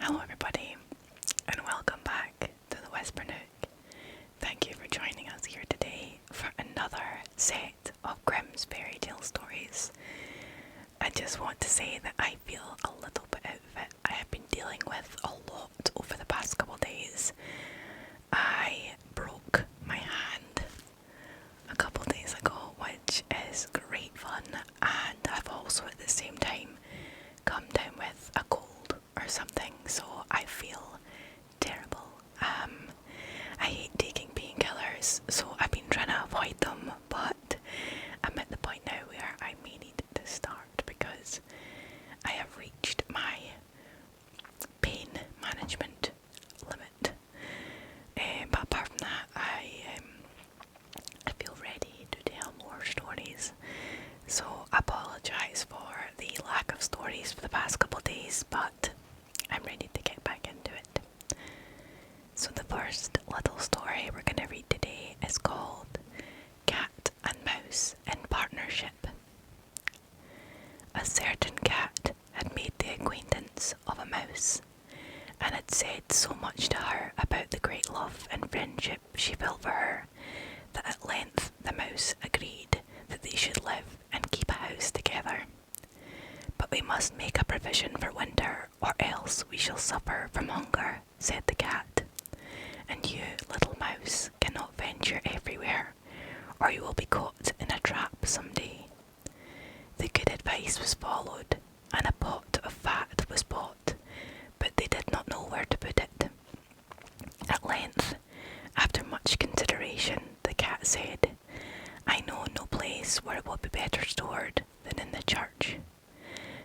Hello everybody, and welcome back to the Whisper Nook. Thank you for joining us here today for another set of Grimm's fairy tale stories. I just want to say that I feel a little bit out of it. I have been dealing with a lot over the past couple days. I broke my hand a couple days ago, which is great fun, and I've also at the same time come down with a cold or something, so I feel terrible. I hate taking painkillers, so I've been trying to avoid them, but I'm at the point now where I may need to start because I have reached my pain management limit. But apart from that, I feel ready to tell more stories. So I apologise for the lack of stories for the past couple of days, but I'm ready to get back into it. So the first little story we're going to read today is called Cat and Mouse in Partnership. A certain cat had made the acquaintance of a mouse, and had said so much to her about the great love and friendship she felt for her, that at length the mouse agreed that they should live and keep a house together. But we must make a provision for winter, or else we shall suffer from hunger, said the cat. And you, little mouse, cannot venture everywhere, or you will be caught in a trap some day. The good advice was followed, and a pot of fat was bought, but they did not know where to put it. At length, after much consideration, the cat said, I know no place where it will be better stored than in the church,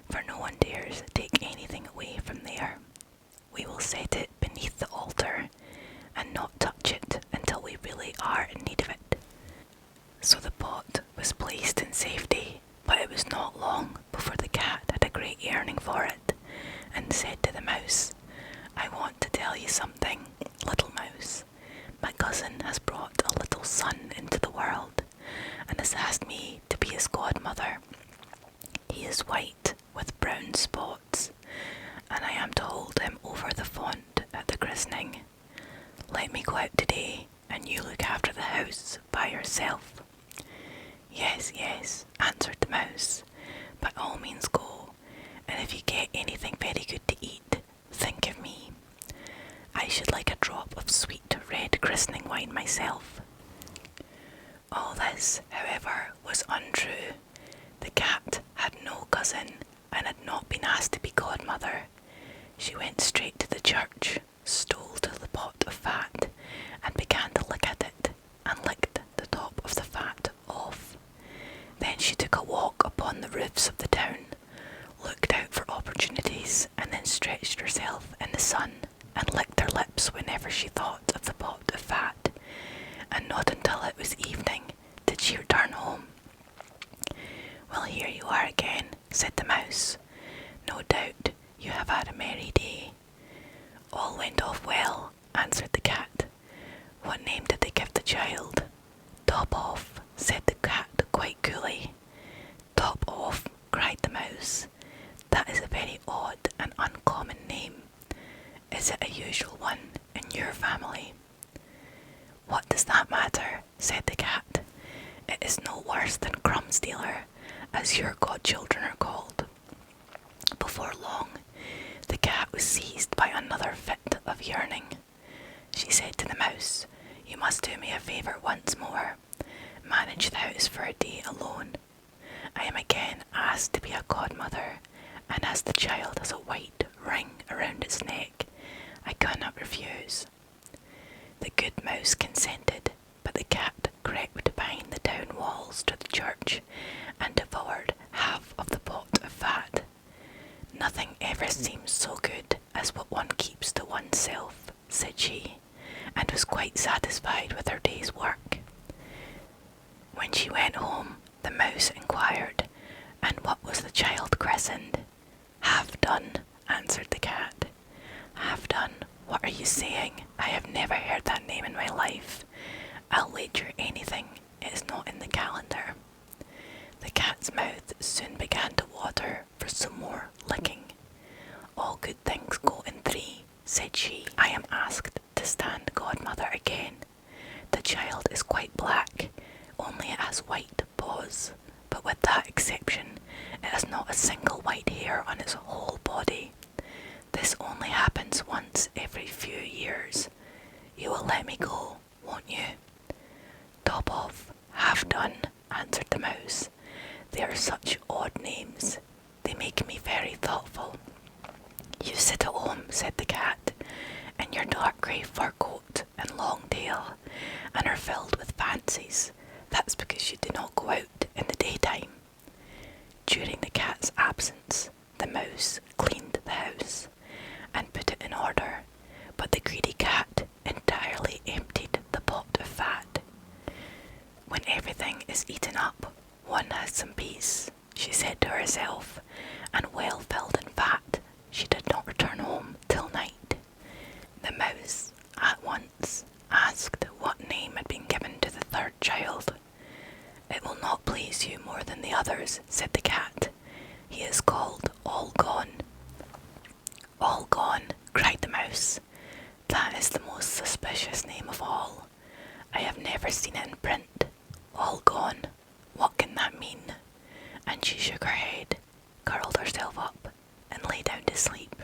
for no one dares take anything away from there. We will set it beneath the altar, and not touch it until we really are in need of it. So the pot was placed in safety, but it was not long before the cat had a great yearning for it, and said to the mouse, I want to tell you something, little mouse. My cousin has brought a little son into the world, and has asked me to be his godmother. He is white with brown spots, and I am to hold him over the font at the christening. Let me go out today, and you look after the house by yourself. Yes, yes, answered the mouse, by all means go, and if you get anything very good to eat, think of me. I should like a drop of sweet red christening wine myself. All this, however, was untrue. The cat had no cousin, and had not been asked to be godmother. She went straight to the church, stole to the pot of fat, and began to lick at it, and licked the top of the fat off. Then she took a walk upon the roofs of the town, looked out for opportunities, and then stretched herself in the sun, and licked her lips whenever she thought of the pot of fat, and not until it was evening did she return home. Well, here you are again, said the mouse. No doubt you have had a merry day. All went off well, answered the cat. What name did they give the child? Top off, said the cat quite coolly. Top off, cried the mouse. That is a very odd and uncommon name. Is it a usual one in your family? What does that matter, said the cat. It is no worse than Crumb Stealer, as your godchildren are called. Before long, the cat was seized by another fit of yearning. She said to the mouse, You must do me a favour once more. Manage the house for a day alone. I am again asked to be a godmother, and as the child has a white ring around its neck, I cannot refuse. The good mouse consented, but the cat crept behind the town walls to the church, and devoured half of the pot of fat. Nothing ever seems so good as what one keeps to oneself, said she, and was quite satisfied with her day's work. When she went home, the mouse inquired, And what was the child christened? Half done, answered the cat. Half done? What are you saying? I have never heard that name in my life. I'll wager anything it is not in the calendar. The cat's mouth soon began to water for some more licking. All good things go in three, said she. I am asked to stand godmother again. The child is quite black, only it has white paws, but with that exception, it has not a single white hair on its whole body. This only happens once every few years. You will let me go, won't you? Top off, half done, answered the mouse. They are such odd names. They make me very thoughtful. You sit at home, said the cat, in your dark grey fur coat and long tail, and are filled with fancies. That's because you do not go out in the daytime. During the cat's absence, the mouse cleaned the house and put it in order, but the greedy cat entirely emptied the pot of fat. When everything is eaten up, one has some peace, she said to herself, and well filled and fat, she did not return home till night. The mouse at once asked what name had been given to the third child. It will not please you more than the others, said the cat. He is called All Gone. All Gone, cried the mouse. That is the most suspicious name of all. I have never seen it in print. All Gone. What can that mean? And she shook her head, curled herself up, and lay down to sleep.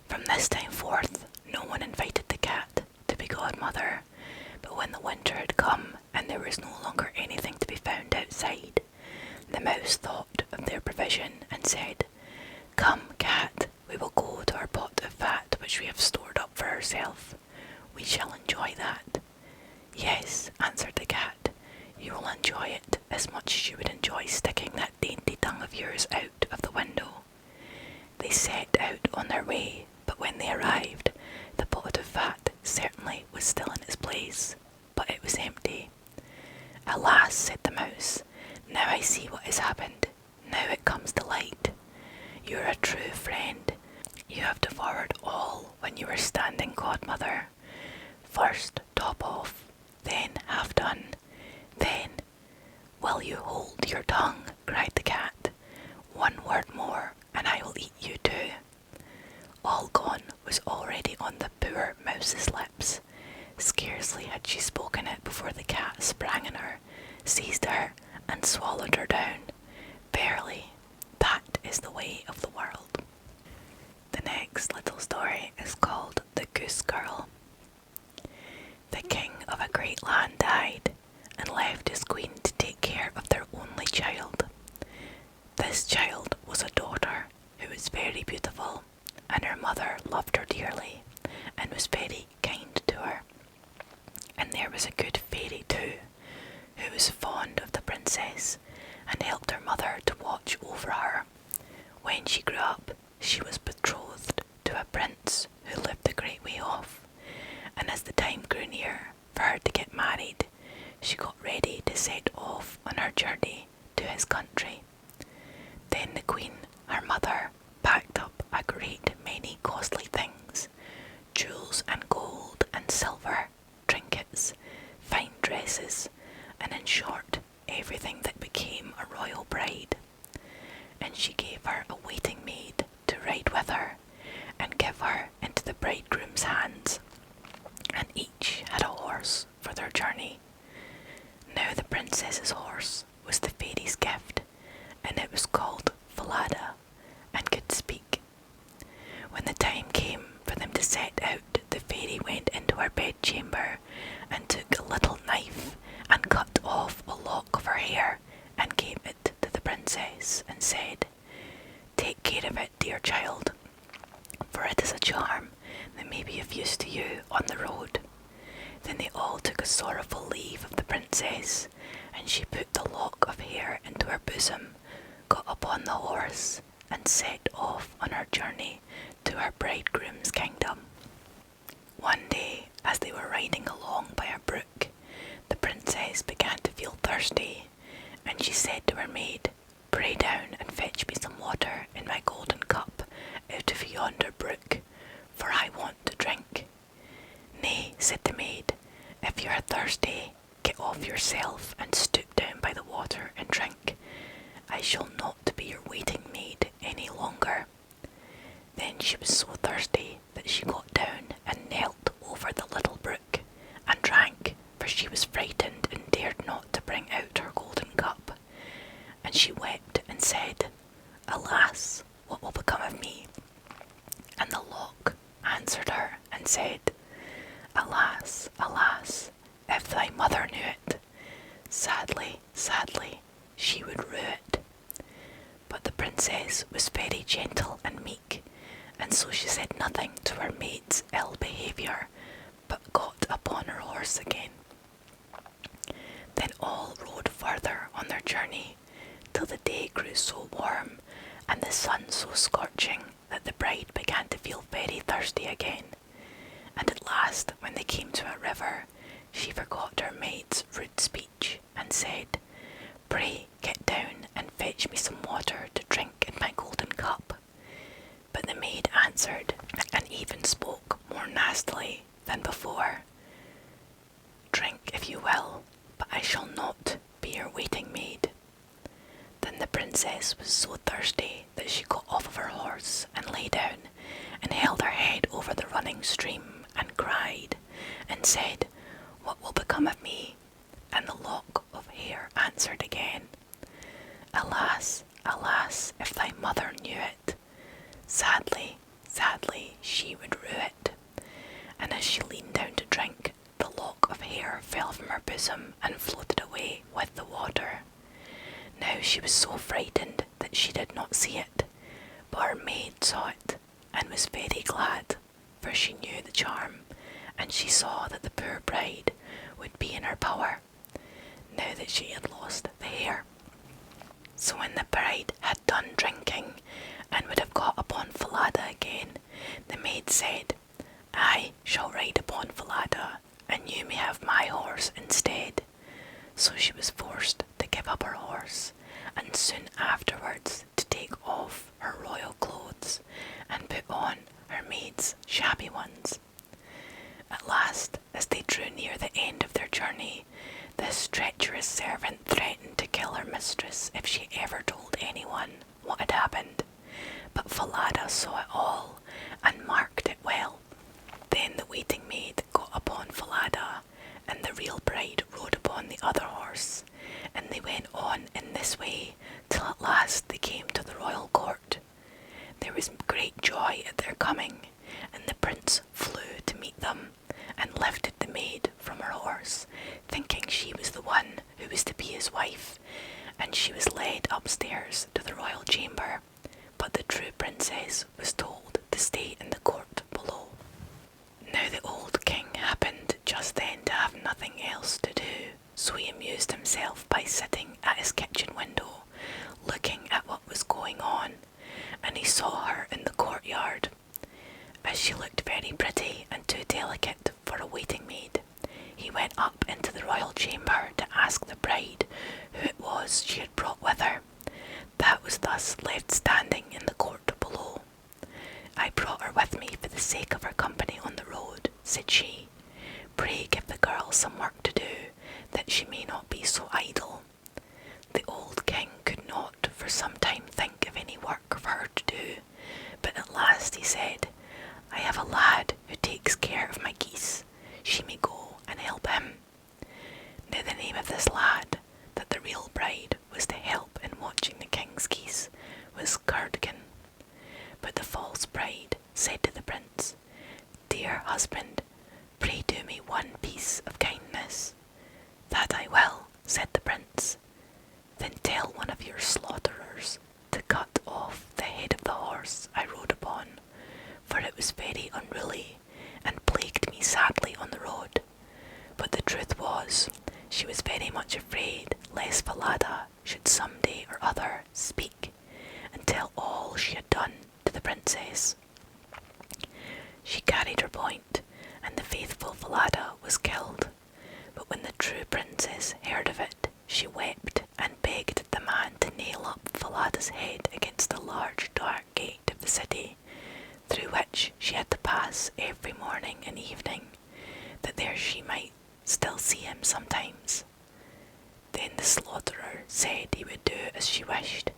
From this time forth, no one invited the cat to be godmother, but when the winter had come and there was no longer anything to be found outside, the mouse thought of their provision and said, Come, cat, we will go to our pot of fat which we have stored up for ourselves. We shall enjoy that. Yes, answered the cat, you will enjoy it as much as you would enjoy sticking that dainty tongue of yours out of the window. They set out on their way, but when they arrived, the pot of fat certainly was still in its place, but it was empty. Alas, said the mouse, now I see what has happened. Now it comes to light. You are a true friend. You have devoured all when you were standing godmother. First top off, then half done, then... Will you hold your tongue? Cried the cat. One word more, and I will eat you too. All Gone was already on the poor mouse's lips. Scarcely had she spoken it before the cat sprang on her, seized her, and swallowed her down. Verily, that is the way of the world. The next little story is called The Goose Girl. The king of a great land died, and left his queen to take care of their only child. This child was a daughter who was very beautiful, and her mother loved her dearly, and was very kind to her. And there was a good fairy too, who was fond of the princess, and helped her mother to watch over her. When she grew up, she was betrothed to a prince who lived a great way off, and as the time grew near for her to get married, she got ready to set off on her journey to his country. Then the queen, her mother, packed up a great many costly things, jewels and gold and silver, trinkets, fine dresses, and in short, everything that became a royal bride. And she gave her a waiting maid to ride with her, and give her into the bridegroom's hands, and each had a horse for their journey. Now the princess's horse was the fairy's gift, and it was called Falada, and could speak. When the time came for them to set out, the fairy went into her bedchamber, and took a little knife, and cut off a lock of her hair, and gave it to the princess, and said, Take care of it, dear child, for it is a charm that may be of use to you on the road. Then they all took a sorrowful leave of the princess, and she put the lock of hair into her bosom, got upon the horse, and set off on her journey to her bridegroom's kingdom. One day, as they were riding along by a brook, the princess began to feel thirsty, and she said to her maid, Pray down and fetch me some water in my golden cup out of yonder brook, for I want to drink. Nay, said the maid, if you are thirsty, get off yourself and stoop down by the water and drink. I shall not be your waiting maid any longer. Then she was so thirsty that she got down and knelt over the little brook and drank, for she was frightened and dared not to bring out her golden cup. And she wept and said, "Alas, what will become of me?" And the lock answered her and said, "Alas, alas, if thy mother knew it, sadly, sadly, she would rue it." But the princess was very gentle and meek, and so she said nothing to her maid's ill behaviour, but got upon her horse again. Then all rode further on their journey, till the day grew so warm, and the sun so scorching, that the bride began to feel very thirsty again. And at last, when they came to a river, she forgot her maid's rude speech, and said, "Pray get down and fetch me some water to drink in my golden cup." But the maid answered, and even spoke more nastily than before, "Drink if you will, but I shall not be your waiting maid." Then the princess was so thirsty that she got off of her horse and lay down, and held her head over the running stream, and cried, and said, "What will become of me?" And the lock of hair answered again, "Alas, alas, if thy mother knew it, sadly, sadly, she would rue it." And as she leaned down to drink, the lock of hair fell from her bosom and floated away with the water. Now she was so frightened that she did not see it, but her maid saw it, and was very glad, for she knew the charm, and she saw that the poor bride would be in her power, now that she had lost the hair. So when the bride had done drinking, and would have got upon Falada again, the maid said, "I shall ride upon Falada, and you may have my horse instead." So she was forced to give up her horse, and soon afterwards to take off her royal clothes, and put on her maid's shabby ones. At last, as they drew near the end of their journey, this treacherous servant threatened to kill her mistress if she ever told anyone what had happened. But Falada saw it all, and marked it well. Then the waiting maid got upon Falada, and the real bride rode upon the other horse, and they went on in this way till at last they came to the royal court. There was great joy at their coming, and the prince flew to meet them, and lifted the maid from her horse, thinking she was the one who was to be his wife, and she was led upstairs to the royal chamber, but the true princess was told to stay in the court below. Now the old king happened just then to have nothing else to do, so he amused himself by sitting at his kitchen window, looking at what was going on, and he saw her in the courtyard. As she looked very pretty and too delicate for a waiting maid, he went up into the royal chamber to ask the bride who it was she had brought with her. That was thus left standing in the court below. "I brought her with me for the sake of her company on the road," said she. "Pray give the girl some work to do, that she may not be so idle." The old king could not for some time think of any work for her to do, but at last he said, "I have a lad who takes care of my geese. She may go and help him." Now the name of this lad, that the real bride was to help in watching the king's geese, was Curdken. But the false bride said to the prince, "Dear husband, pray do me one piece of kindness." "That I will," said the prince. "Then tell one of your slaughterers to cut off the head of the horse I rode upon, for it was very unruly, and plagued me sadly on the road." But the truth was, she was very much afraid lest Falada should some day or other speak, and tell all she had done to the princess. She carried her point, and the faithful Falada was killed. But when the true princess heard of it, she wept and begged the man to nail up Falada's head against the large dark gate of the city, through which she had to pass every morning and evening, that there she might still see him sometimes. Then the slaughterer said he would do as she wished,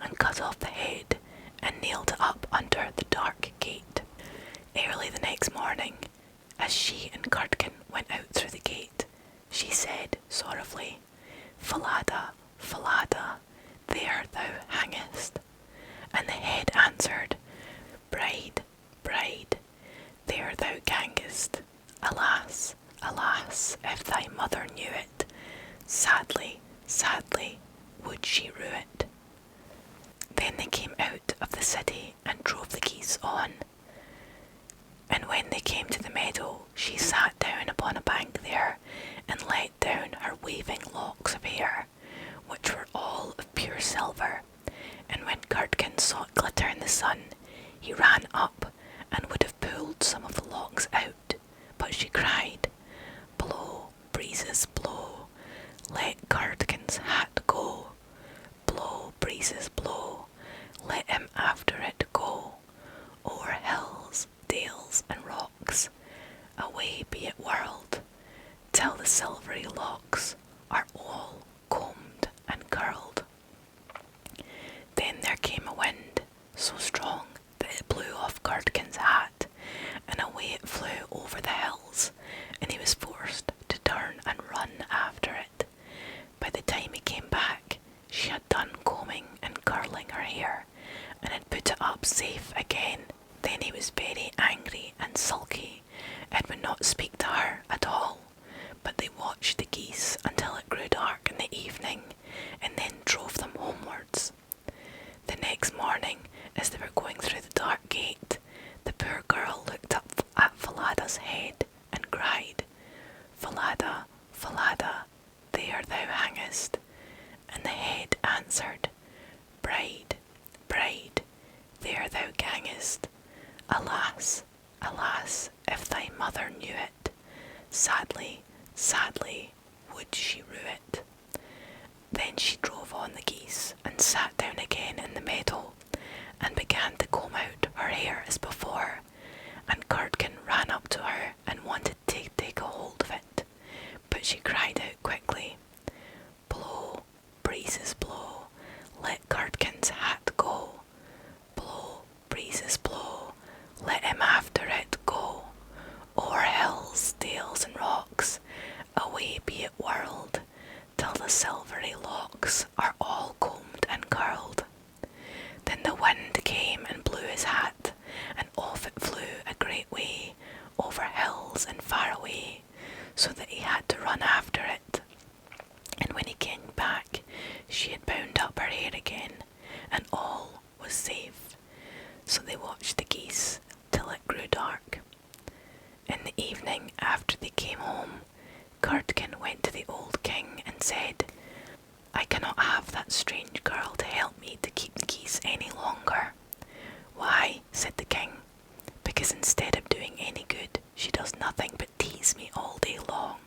and cut off the head, and nailed it up under the dark gate. Early the next morning, as she and Curdken went out through the gate, she said sorrowfully, "Falada, Falada, there thou hangest." And the head answered, "Bride, bride, there thou gangest. Alas, alas, if thy mother knew it, sadly, sadly would she rue it." Then they came out of the city and drove the geese on. And when they came to the meadow, she sat down upon a bank there and let down her waving locks of hair, which were all of pure silver. And when Curdken saw it glitter in the sun, he ran up and would have pulled some of the locks out, but she cried, "Blow, breezes, blow, let Curdken's hat go. Blow, breezes, blow, let him after it go. O'er hills, dales, and rocks, away be it whirled, till the silvery locks are all combed and curled." Then there came a wind so strong that it blew off Curdken's hat, and away it flew over the hills, and he was forced to turn and run after it. By the time he came back, she had done combing and curling her hair, and had put it up safe again. Then he was very angry and sulky, and would not speak to her at all, but they watched the geese until it grew dark in the evening, and then drove them homewards. The next morning, as they were going through the dark gate, the poor girl looked up at Falada's head and cried, "Falada, Falada, there thou hangest." And the head answered, "Bride, bride, there thou gangest. Alas, alas, if thy mother knew it, sadly, sadly would she rue it." Then she drove on the geese and sat down again in the meadow and began to comb out her hair as before, and Curdken ran up to her and wanted to take a hold of it, but she cried out quickly, "Blow, breezes, blow, let Curdken's hat go. Blow, breezes, blow, let him after it go. O'er hills, dales, and rocks, away be it whirled, till the silvery locks are all combed and curled." Then the wind came and blew his hat, and off it flew a great way, over hills and far away, so that he had to run after it. And when he came back, she had bound up her hair again, and all was safe. So they watched the geese till it grew dark. In the evening, after they came home, Curdken went to the old king and said, "I cannot have that strange girl to help me to keep the geese any longer." "Why?" said the king. "Because instead of doing any good, she does nothing but tease me all day long."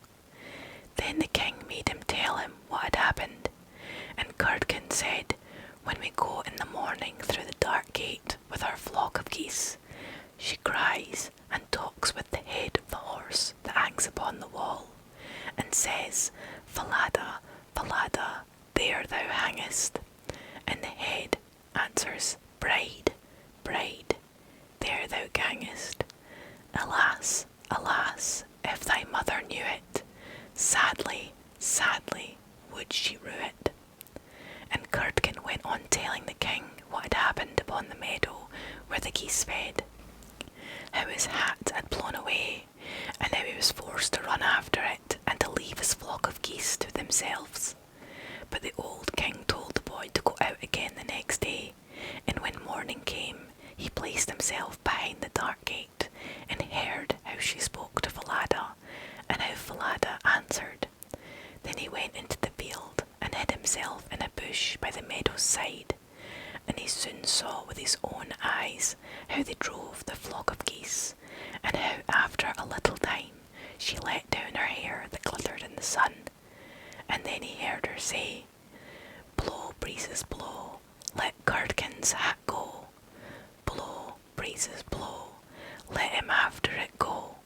Then the king made him tell him what had happened, and Curdken said, "When we go in the morning through the dark gate with our flock of geese, she cries and talks with the head of the horse that hangs upon the wall, and says, 'Falada, Falada, there thou hangest.' And the head answers, 'Bride, bride, there thou gangest. Alas, alas, if thy mother knew it, sadly, sadly would she rue it.'" And Curdken went on telling the king what had happened upon the meadow where the geese fed, how his hat had blown away, and how he was forced to run after it and to leave his flock of geese to themselves. But the old king told the boy to go out again the next day, and when morning came, he placed himself behind the dark gate and heard how she spoke to Falada, and how Falada answered. Then he went into the field and hid himself in a bush by the meadow's side, and he soon saw with his own eyes how they drove the flock of geese, and how after a little time she let down her hair that glittered in the sun. And then he heard her say, "Blow, breezes, blow, let Curdken's hat go. Blow, breezes, blow, let him after it go.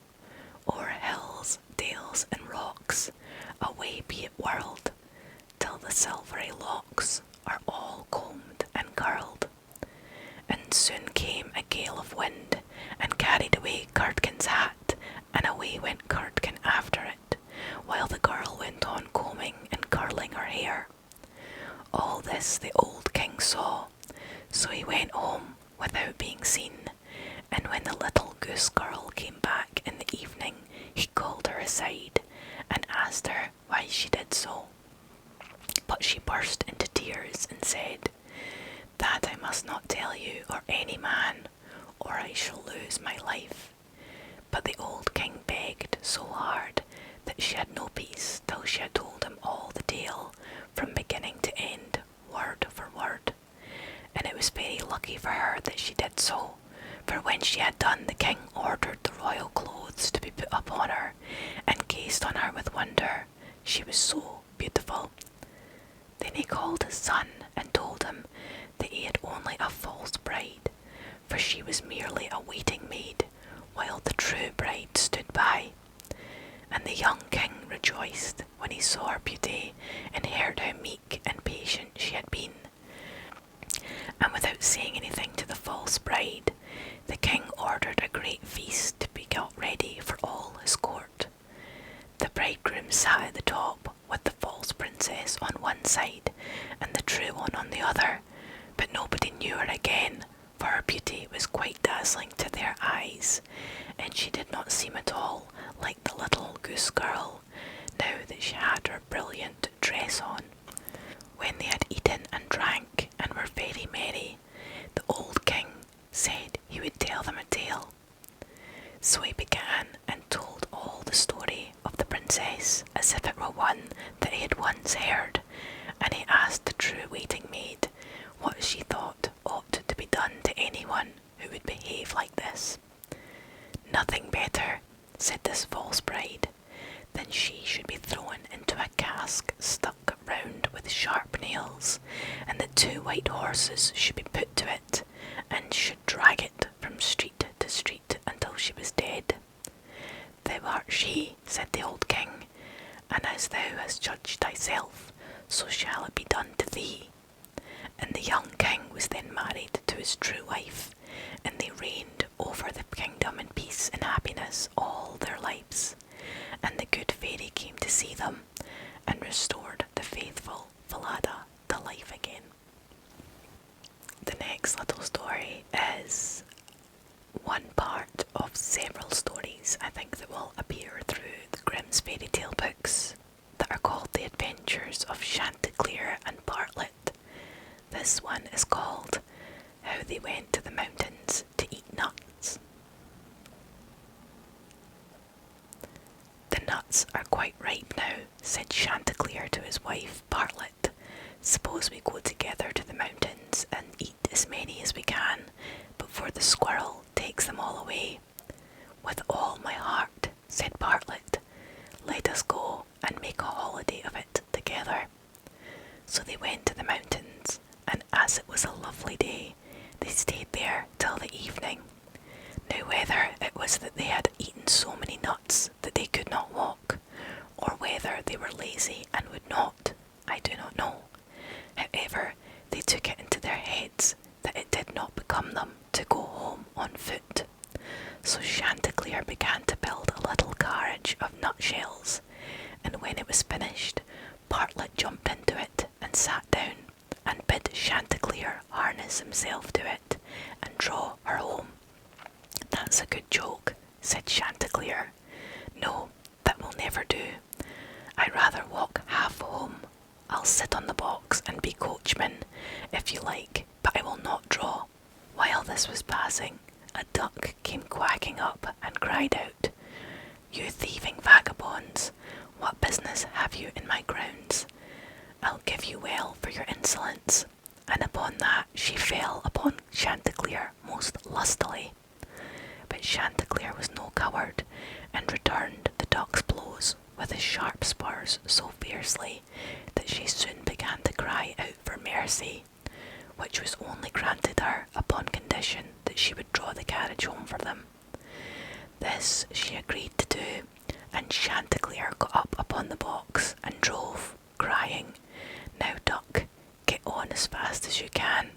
O'er hills, dales, and rocks, away be it whirled, till the silvery locks are all combed and curled." And gale of wind and carried away Curdken's hat, and away went Curdken after it, while the girl went on combing and curling her hair. All this the old king saw, so he went home without being seen, and when the little Goose Girl came back in the evening, he called her aside and asked her why she did so. But she burst into tears and said, "That I must not tell you or any man, or I shall lose my life." But the old king begged so hard that she had no peace till she had told him all the tale, from beginning to end, word for word. And it was very lucky for her that she did so, for when she had done, the king ordered the royal clothes to be put upon her, and gazed on her with wonder. She was so beautiful. Then he called his son and told him that he had only a false bride, for she was merely a waiting maid, while the true bride stood by. And the young king rejoiced when he saw her beauty and heard how meek and patient she had been. And without saying anything to the false bride, the king ordered a great feast to be got ready for all his court. The bridegroom sat at the top, with the false princess on one side and the true one on the other, but nobody knew her again, for her beauty was quite dazzling to their eyes, and she did not seem at all like the little Goose Girl, now that she had her brilliant dress on. When they had eaten and drank and were very merry, the old king said he would tell them a tale. So he began and told all the story of the princess as if it were one that he had once heard, and he asked the true waiting maid what she thought ought to be done to anyone who would behave like this. "Nothing better," said this false bride, "than she should be thrown into a cask stuck round with sharp nails, and that 2 white horses should be put to it, and should drag it from street to street until she was dead." "Thou art she," said the old king, "and as thou hast judged thyself, so shall it be done to thee." And the young king was then married to his true wife, and they reigned over the kingdom in peace and happiness all their lives. And the good fairy came to see them, and restored the faithful Falada to life again. The next little story is one part of several stories, I think, that will appear through the Grimm's fairy tale books that are called The Adventures of Chanticleer and Bartlett. This one is called How They Went to the Mountains to Eat Nuts. "The nuts are quite ripe now," said Chanticleer to his wife Bartlett. "Suppose we go together to the mountains and eat as many as we can before the squirrel takes them all away." "With all my heart," said Bartlett. "Let us go and make a holiday of it together." So they went to the mountains, and as it was a lovely day, they stayed there till the evening. Now whether it was that they had eaten so many nuts that they could not walk, or whether they were lazy and would not, I do not know. However, they took it into their heads that it did not become them to go home on foot. So Chanticleer began to build a little carriage of nutshells, and when it was finished, Bartlett jumped into it and sat down, and bid Chanticleer harness himself to it and draw her home. "That's a good joke," said Chanticleer. "No, that will never do. I'd rather walk half home. I'll sit on the box and be coachman, if you like, but I will not draw." While this was passing, a duck came quacking up and cried out, "You thieving vagabonds, what business have you in my grounds? I'll give you well for your insolence." And upon that she fell upon Chanticleer most lustily. But Chanticleer was no coward, and returned the duck's blows with his sharp spurs so fiercely that she soon began to cry out for mercy, which was only granted her upon condition that she would draw the carriage home for them. This she agreed to do, and Chanticleer got up upon the box and drove, crying, "Now, duck, get on as fast as you can."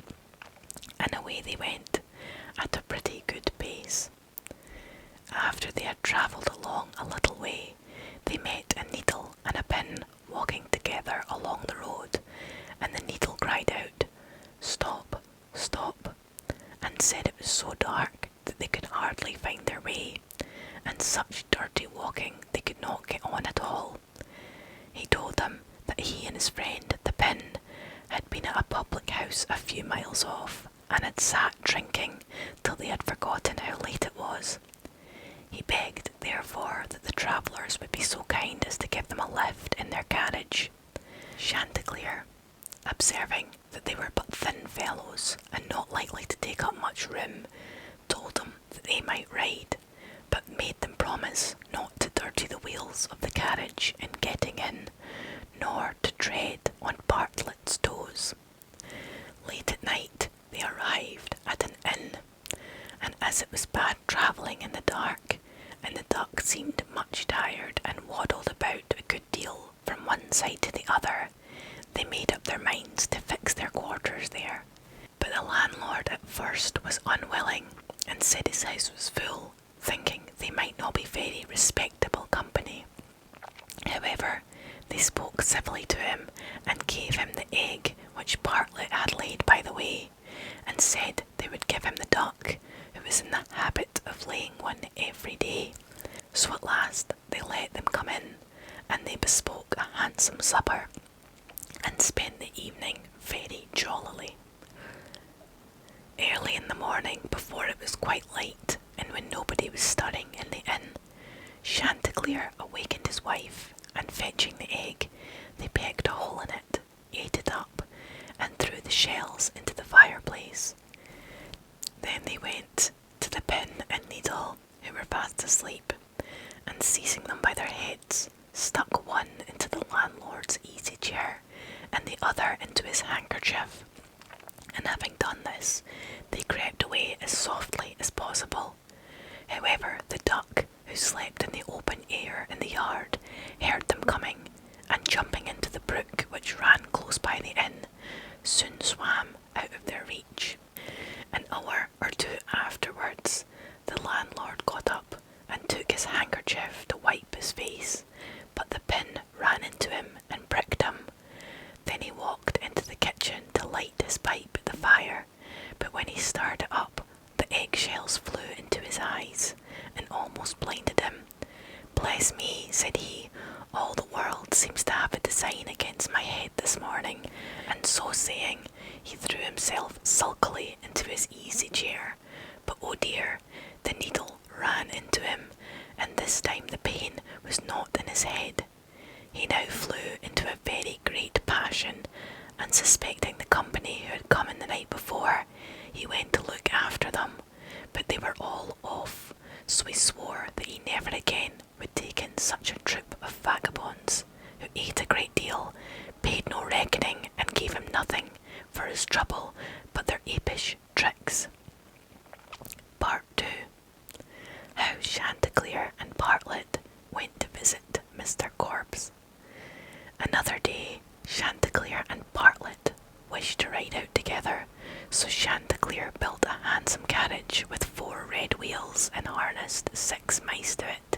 And away they went, at a pretty good pace. After they had travelled along a little way, they met a needle and a pin walking together along the road, and the needle cried out, "Stop, stop," and said it was so dark that they could hardly find their way, and such dirty walking they could not get on at all. He told them that he and his friend, the pin, had been at a public house a few miles off, and had sat drinking till they had forgotten how late it was. He begged, therefore, that the travellers would be so kind as to give them a lift in their carriage. Chanticleer, observing that they were but thin fellows and not likely to take up much room, told them that they might ride, but made them promise not to dirty the wheels of the carriage in getting in, nor to tread on Bartlet's toes. Late at night they arrived at an inn, and as it was bad travelling in the dark, and the duck seemed much tired and waddled about a good deal from one side to the other, they made up their minds to fix their quarters there. But the landlord at first was unwilling, and said his house was full, thinking they might not be very respectable company. However, they spoke civilly to him, and gave him the egg which Bartlet had laid by the way, and said they would give him the duck, who was in the habit of laying one every day. So at last they let them come in, and they bespoke a handsome supper, and spent the evening very jollily. Early in the morning, before it was quite light, and when nobody was stirring in the inn, Chanticleer awakened his wife, and fetching the egg, they pecked a hole in it, ate it up, and threw the shells into the fireplace. Then they went to the pin and needle, who were fast asleep, and seizing them by their heads, stuck one into the landlord's easy chair, and the other into his handkerchief. And having done this, they crept away as softly as possible. However, the duck, who slept in the open air in the yard, heard them coming, and jumping into the brook which ran close by the inn, soon swam out of their reach. An hour or two afterwards, the landlord got up and took his handkerchief to wipe his face, but the pin ran into him and pricked him. Then he walked into the kitchen to light his pipe at the fire, but when he stirred it up, the eggshells flew into his eyes and almost blinded him. "Bless me," said he, "all the world seems to have a design against my head this morning," and so saying, he threw himself sulkily into his easy chair. But oh dear, the needle ran into him, and this time the pain was not in his head. He now flew into a very great passion, and suspecting the company who had come in the night before, he went to look after them, but they were all off, so he swore that he never again would take in such a troop of vagabonds, who ate a great deal, paid no reckoning, and gave him nothing for his trouble but their apish tricks. Part 2. How Chanticleer and Bartlet went to visit Mr. Corpse. Another day, Chanticleer and Bartlet wished to ride out together, so Chanticleer built a handsome carriage with 4 red wheels and harnessed 6 mice to it,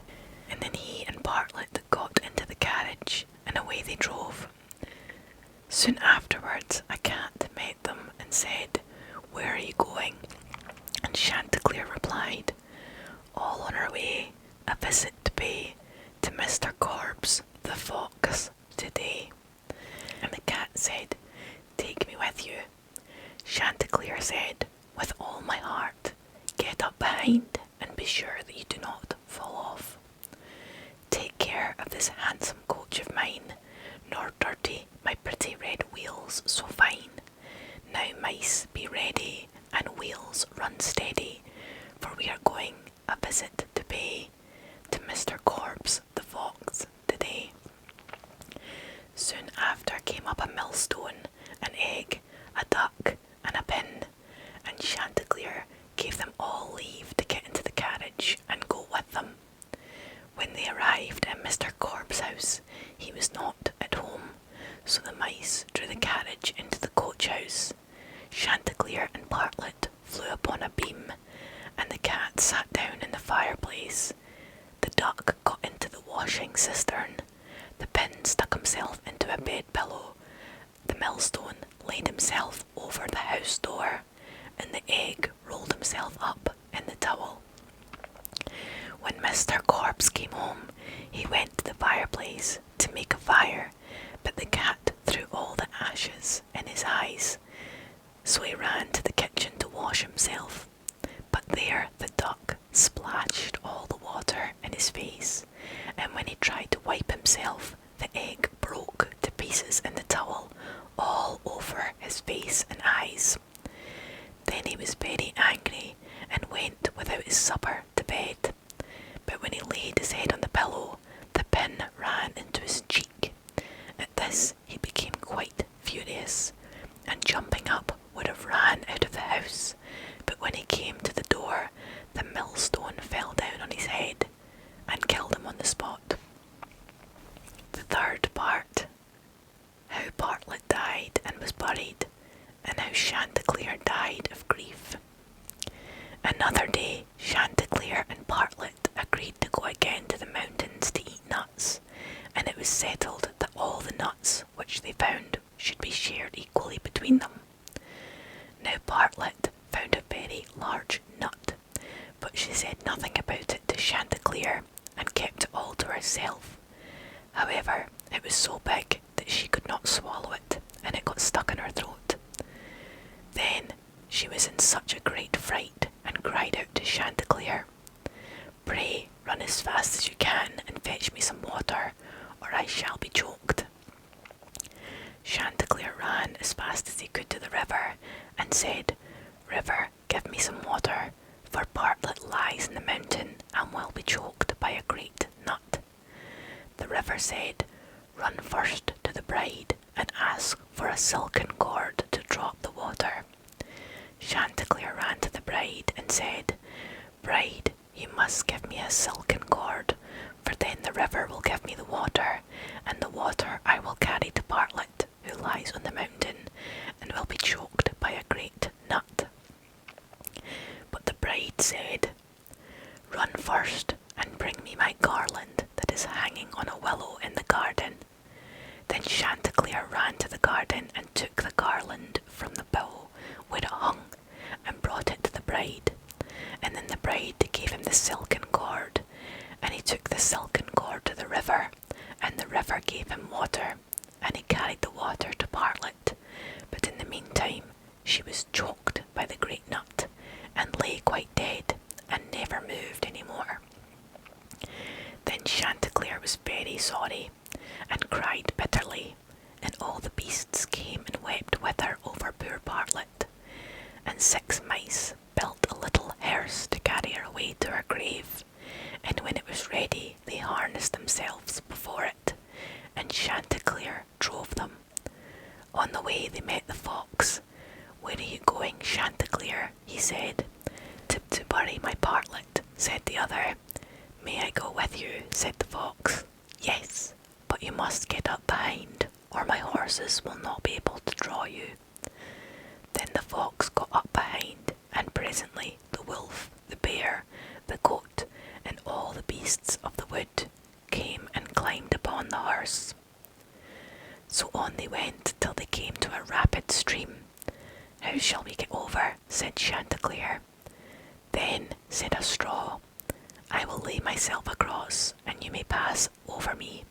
and then he and Bartlet got into the carriage, and away they drove. Soon afterwards, a cat met them and said, "Where are you going?" And Chanticleer replied, "All on our way, a visit to pay to Mr. Corpse, the fox, today." And the cat said, "Take me with you." Chanticleer said, "With all my heart. Get up behind, and be sure that you do not fall off. Take care of this handsome coach of mine, nor dirty my pretty red wheels so fine. Now mice, be ready, and wheels run steady, for we are going a visit to pay to Mr. Corpse, the fox, today." Soon after came up a millstone, an egg, a duck, and a pin, and Chanticleer gave them all leave to get into the carriage and go with them. When they arrived at Mr. Corpse's house, he was not at home, so the mice drew the carriage into the coach house. Chanticleer and Bartlet flew upon a beam, washing cistern. The pin stuck himself into a bed pillow. The millstone laid himself over the house door, and the egg rolled himself up in the towel. When Mr. Corpse came home, he went to the fireplace to make a fire, but the cat threw all the ashes in his eyes, so he ran to the kitchen to wash himself. But there the duck splashed all the water in his face, and when he tried to wipe himself, the egg broke to pieces in the towel all over his face and eyes. Then he was very angry and went without his supper to bed. But when he laid his head on the pillow, the pin ran into his cheek. At this he became quite furious, and jumping up would have ran out of the house, but when he came to the door, the millstone fell down on his head and killed him on the spot. The third part: how Bartlett died and was buried, and how Chanticleer died of grief. Another day, Chanticleer and Bartlett agreed to go again to the mountains to eat nuts, and it was settled that all the nuts which they found should be shared equally between them. Now Bartlett found a very large nut, but she said nothing about it to Chanticleer and kept it all to herself. However, it was so big that she could not swallow it, and it got stuck in her throat. Then she was in such a great fright and cried out to Chanticleer, "Pray run as fast as you can and fetch me some water, or I shall be choked." Chanticleer ran as fast as he could to the river and said, "River, give me some water, for Bartlett lies in the mountain and will be choked by a great nut." The river said, "Run first to the bride and ask for a silken cord to drop the water." Chanticleer ran to the bride and said, "Bride, you must give me a silken cord, for then the river will give me the water, and the water I will carry to Bartlett, who lies on the mountain, and will be choked by a great nut." But the bride said, "Run first and bring me my garland that is hanging on a willow in the garden." Then Chanticleer ran to the garden and took the garland from the bough where it hung and brought it to the bride. And then the bride gave him the silken cord, and he took the silken cord to the river, and the river gave him water, and he carried the water to Bartlett. But in the meantime she was choked by the great nut, and lay quite dead, and never moved any more. Then Chanticleer was very sorry, and cried bitterly, and all the beasts came and wept with her over poor Bartlett. And 6 mice built a little hearse to carry her away to her grave, and when it was ready they harnessed themselves before it, and Chanticleer drove them. On the way they met the fox. "Where are you going, Chanticleer?" he said. To bury my Bartlett," said the other. "May I go with you?" said the fox. "Yes, but you must get up behind, or my horses will not be able to draw you." Then the fox got up behind, and presently the wolf, the bear, the goat, and all the beasts of the wood came and climbed upon the horse. So on they went till they came to a rapid stream. "How shall we get over?" said Chanticleer. "Then," said a straw, "I will lay myself across, and you may pass over me."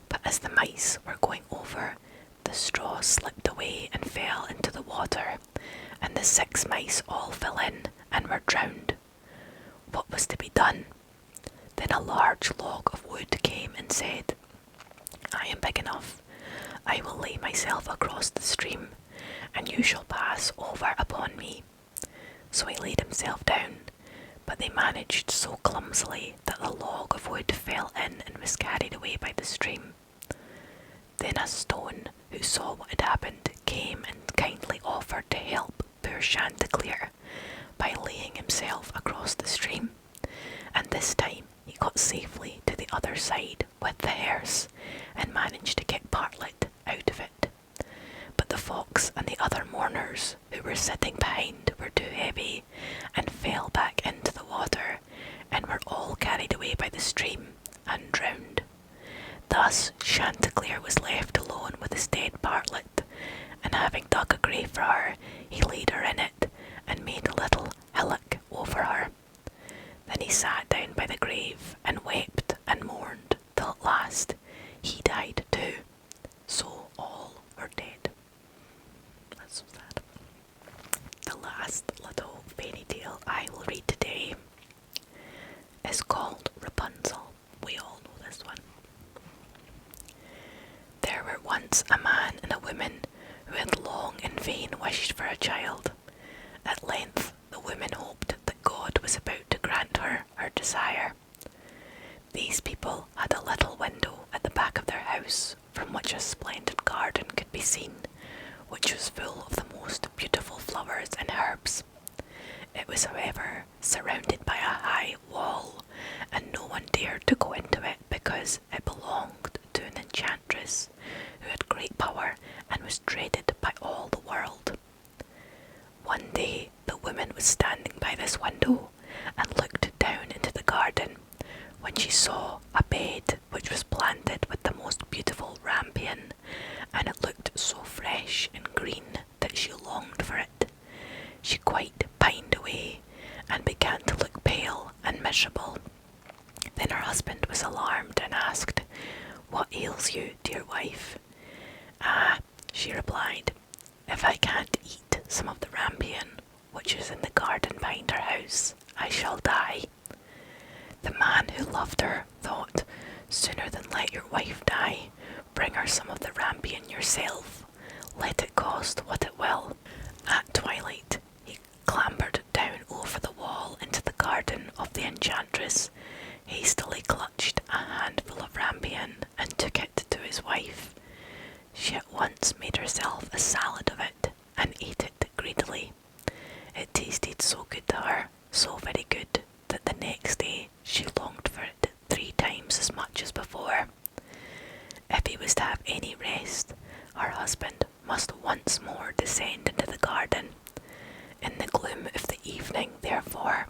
But as the mice were going over, the straw slipped away and fell into the water, and the 6 mice all fell in and were drowned. What was to be done? Then a large log of wood came and said, "I am big enough. I will lay myself across the stream, and you shall pass over upon me." So he laid himself down, but they managed so clumsily that the log of wood fell in and was carried away by the stream. Then a stone, who saw what had happened, came and kindly offered to help poor Chanticleer by laying himself across the stream, and this time he got safely to the other side with the hearse, and managed to get Bartlett out of it. But the fox and the other mourners who were sitting behind were too heavy, and fell back into the water, and were all carried away by the stream and drowned. thus Chanticleer was left alone with his dead partlet, and having dug a grave for her, he laid her in it, and made a little hillock over her. Then he sat down by the grave, and wept and mourned, till at last he died too. So all are dead. That's so sad. The last little fairy tale I will read today is called Rapunzel. We all know this one. There were once a man and a woman who had long in vain wished for a child. At length the woman hoped that God was about to grant her her desire. These people had a little window at the back of their house from which a splendid garden could be seen, which was full of the most beautiful flowers and herbs. It was, however, surrounded by a high wall, and no one dared to go into it because it belonged to an enchantress who had great power and was dreaded by all the world. One day the woman was standing by this window and looked down into the garden when she saw a bed which was planted with the most beautiful rampion, and it looked so fresh and green that she longed for it. She quite pined away and began to look pale and miserable. Then her husband was alarmed and asked, "What ails you, dear wife?" "Ah," she replied, "if I can't eat some of the rampion which is in the garden behind our house, I shall die." The man who loved her thought, "Sooner than let your wife die, bring her some of the rampion yourself, let it cost what it will." At twilight he clambered down over the wall into the garden of the enchantress, hastily clutched a handful of rampion and took it to his wife. She at once made herself a salad of it and ate it greedily. It tasted so good to her, so very good, that the next day she longed for it 3 times as much as before. If he was to have any rest, her husband must once more descend into the garden. In the gloom of the evening, therefore,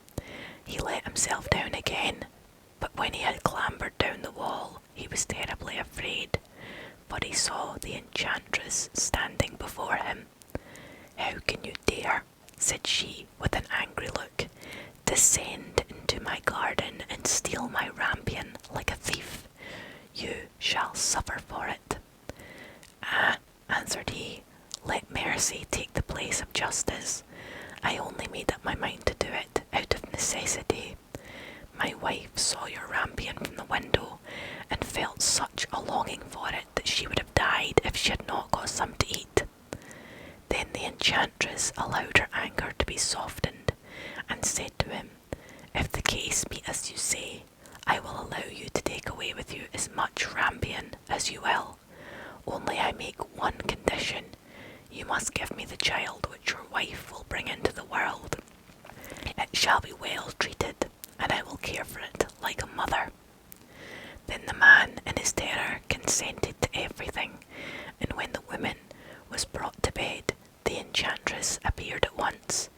he let himself down again, but when he had clambered down the wall, he was terribly afraid, for he saw the enchantress standing before him. "How can you dare," said she with an angry look, "descend into my garden and steal my rampion like a thief? You shall suffer for it." "Ah," answered he, "let mercy take the place of justice. I only made up my mind to do it out of necessity. My wife saw your rampion from the window and felt such a longing for it that she would have died if she had not got some to eat." Then the enchantress allowed her anger to be softened, and said to him, "If the case be as you say, I will allow you to take away with you as much rampion as you will. Only I make one condition. You must give me the child which your wife will bring into the world. It shall be well treated, and I will care for it like a mother." Then the man, in his terror, consented to everything, and when the woman was brought to bed, the enchantress appeared at once,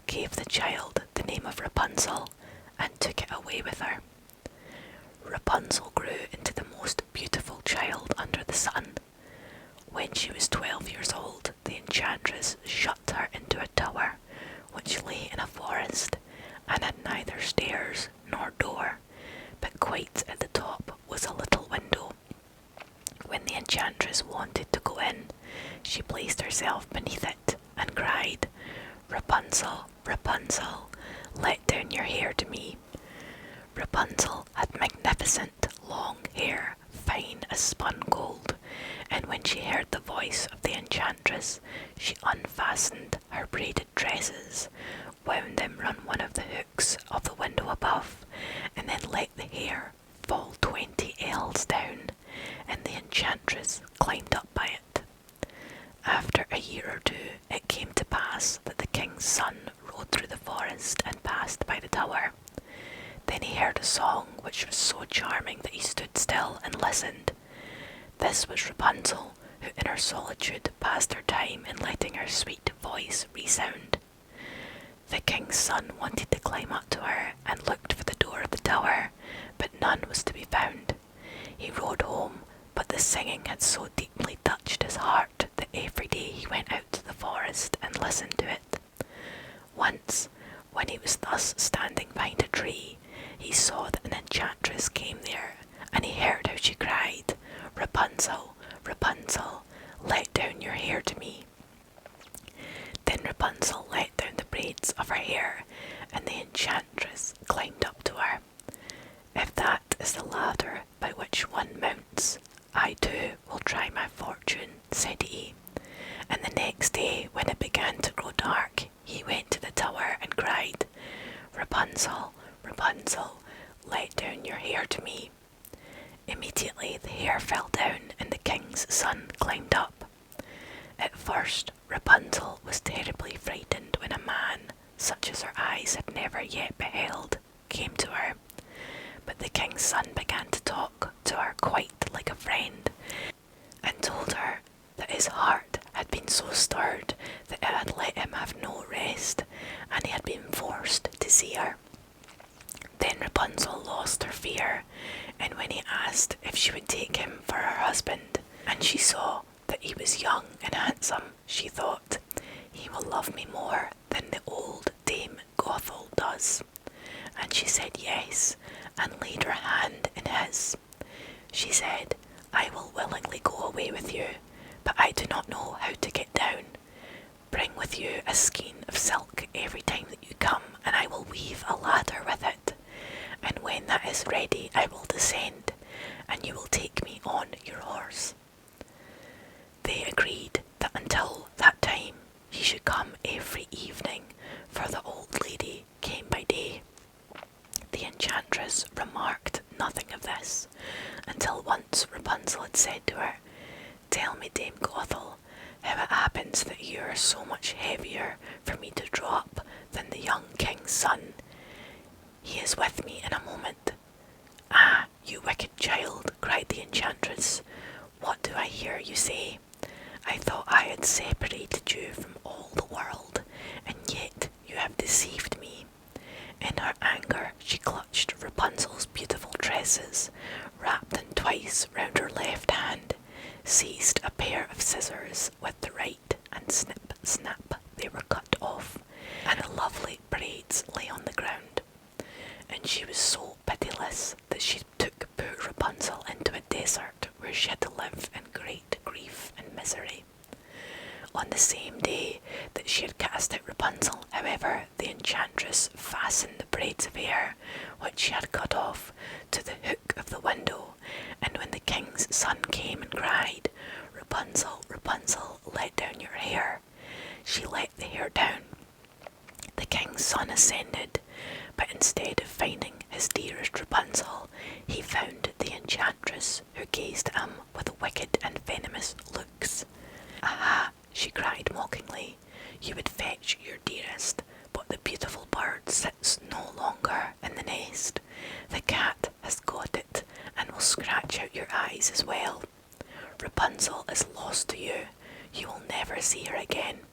gave the child the name of Rapunzel, and took it away with her. Rapunzel grew into the most beautiful child under the sun. When she was 12 years old, the enchantress shut her into a tower, which lay in a forest, and had neither stairs nor door, but quite at the top was a little window. When the enchantress wanted to go in, she placed herself beneath it and cried, "Rapunzel, Rapunzel, let down your hair to me." Rapunzel had magnificent long hair, fine as spun gold, and when she heard the voice of the enchantress, she unfastened her braided tresses, wound them round one of the hooks of the window above, and then let the hair fall 20 ells down, and the enchantress climbed up by it. After a year or 2, it came to pass that the king's son rode through the forest and passed by the tower. Then he heard a song which was so charming that he stood still and listened. This was Rapunzel, who in her solitude passed her time in letting her sweet voice resound. The king's son wanted to climb up to her and looked for the door of the tower, but none was to be found. He rode home, the singing had so deeply touched his heart that every day he went out to the forest and listened to it. Once, when he was thus standing behind a tree, he saw that an enchantress came there, and he heard how she cried, "Rapunzel, Rapunzel, let down your hair to me." Then Rapunzel let down the braids of her hair, and the enchantress climbed up to her. "If that is the ladder by which one mounts, I too will try my fortune," said he. And the next day, when it began to grow dark, he went to the tower and cried, "Rapunzel, Rapunzel, let down your hair to me." Immediately the hair fell down and the king's son climbed up. At first, Rapunzel was terribly frightened when a man, such as her eyes had never yet beheld, came to her. But the king's son began to talk to her quite like a friend, and told her that his heart had been so stirred that it had let him have no rest, and he had been forced to see her. Then Rapunzel lost her fear, and when he asked if she would take him for her husband, and she saw that he was young and handsome, she thought, "He will love me more than the old Dame Gothel does." And she said yes, and laid her hand in his. She said, "I will willingly go away with you, but I do not know how to get down. Bring with you a skein of silk every time that you come, and I will weave a ladder with it. And when that is ready, I will descend, and you will take me on your horse." They agreed that until that time he should come every evening, for the old lady came by day. The enchantress remarked nothing of this, until once Rapunzel had said to her, "Tell me, Dame Gothel, how it happens that you are so much heavier for me to draw up than the young king's son. He is with me in a moment." "Ah, you wicked child," cried the enchantress, "what do I hear you say? I thought I had separated you from all the world, and yet you have deceived me." In her anger, she clutched Rapunzel's beautiful tresses, wrapped them twice round her left hand, seized a pair of scissors with the right, and snip, snap, they were cut off, and the lovely braids lay on the ground. And she was so pitiless that she took poor Rapunzel into a desert where she had to live in great grief and misery. On the same day that she had cast out Rapunzel, however, the enchantress fastened the braids of hair, which she had cut off, to the hook of the window, and when the king's son came and cried, "Rapunzel, Rapunzel, let down your hair," she let the hair down. The king's son ascended, but instead of finding his dearest Rapunzel, he found the enchantress, who gazed at him with wicked and venomous looks. "Aha!" she cried mockingly, "you would fetch your dearest, but the beautiful bird sits no longer in the nest. The cat has got it, and will scratch out your eyes as well. Rapunzel is lost to you. You will never see her again."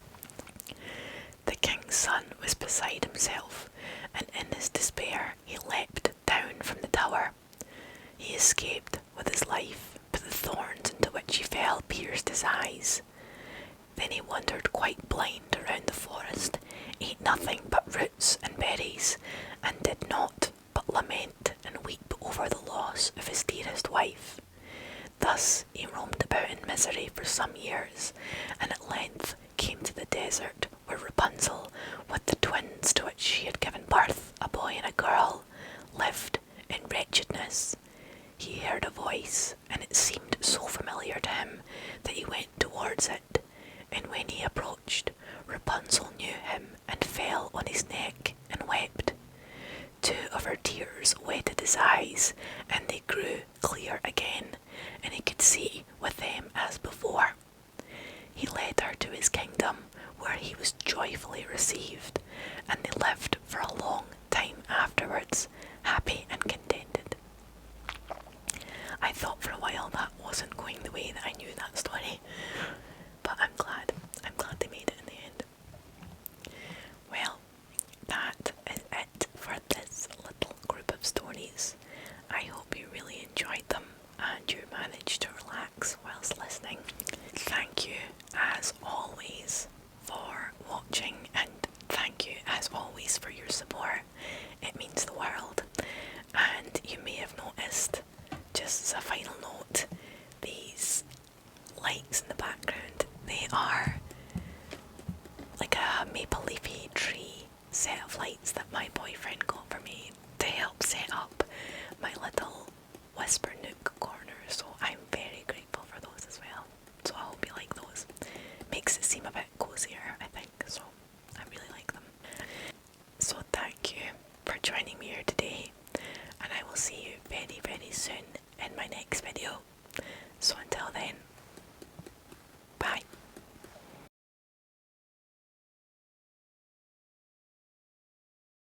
The king's son was beside himself, and in his despair he leapt down from the tower. He escaped with his life, but the thorns into which he fell pierced his eyes. Then he wandered quite blind around the forest, ate nothing but roots and berries, and did not but lament and weep over the loss of his dearest wife. Thus he roamed about in misery for some years, and at length came to the desert where Rapunzel, with the twins to which she had given birth, a boy and a girl, lived in wretchedness. He heard a voice, and it seemed so familiar to him that he went towards it, and when he approached, Rapunzel knew him and fell on his neck and wept. Two of her tears wetted his eyes, and they grew clear again, and he could see with them as before. He led her to his kingdom, where he was joyfully received, and they lived for a long time afterwards, happy and contented. I thought for a while that wasn't going the way that I knew that story, but I'm glad they made it in the end. Well, that is it for this little group of stories. I hope you really enjoyed them, and you managed to relax whilst listening. Thank you as always for watching, and thank you as always for your support. It means the world. And you may have noticed, just as a final note, these lights in the background, they are like a maple leafy tree set of lights that my boyfriend got for me to help set up my little Whisper Nook corner, so I'm very grateful for those as well. So I hope you like those. Makes it seem a bit cozier, I think, so I really like them. So thank you for joining me here today, and I will see you very, very soon in my next video. So until then,